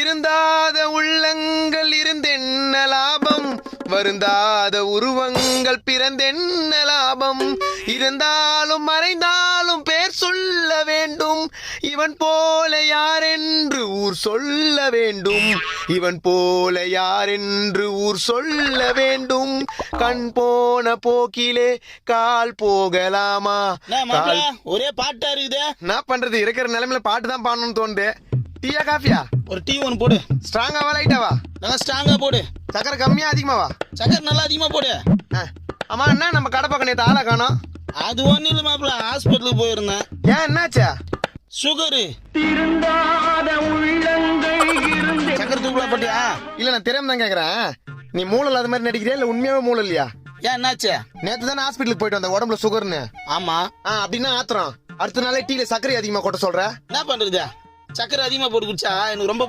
திருந்தாத உள்ளங்கள் இருந்தென்ன லாபம், வருந்தாத உருவங்கள் பிறந்தென்ன லாபம். இருந்தாலும் மறைந்தாலும் பேர் சொல்ல வேண்டும், இவன் போல யாரென்று ஊர் சொல்ல வேண்டும், இவன் போல யாரென்று ஊர் சொல்ல வேண்டும். கண் போன போக்கிலே கால் போகலாமா? ஒரே பாட்டா இருக்குது. என்ன பண்றது, இருக்கிற நிலைமையில பாட்டு தான் பாடணும்னு தோணுது. டீயா காஃபியா? ஒரு டீ ஒன்று போடு. ஸ்ட்ராங்காவா லைட்டாவா? நல்லா ஸ்ட்ராங்கா போடு. சக்கரை கம்மியா அதிகமாவா? சக்கரை நல்லா அதிகமா போடு. ஆமா, என்ன நம்ம கடை பக்கம் நேற்று ஆளை காணோம்? அது ஒன்றும் இல்லை மாப்பிள்ள, ஹாஸ்பிட்டலுக்கு போயிருந்தேன். ஏன், என்னாச்சா? சுகரு. சக்கரை தூக்கலா போட்டியா? இல்ல, நான் திறமை தான் கேக்குறேன். நீ மூளை இல்லாத மாதிரி நடிக்கிறியா இல்ல உண்மையாவே மூளை இல்லையா? ஏன், என்னாச்சு? நேத்து தானே ஹாஸ்பிட்டலுக்கு போயிட்டு வந்த, உடம்புல சுகர்னு. ஆமா. அப்படின்னா ஆத்திரம். அடுத்த நாளே டீல சர்க்கரை அதிகமா கொட்ட சொல்ற. என்ன பண்றது, சக்கரை அதிகமா போட்டு குடிச்சா எனக்கு ரொம்ப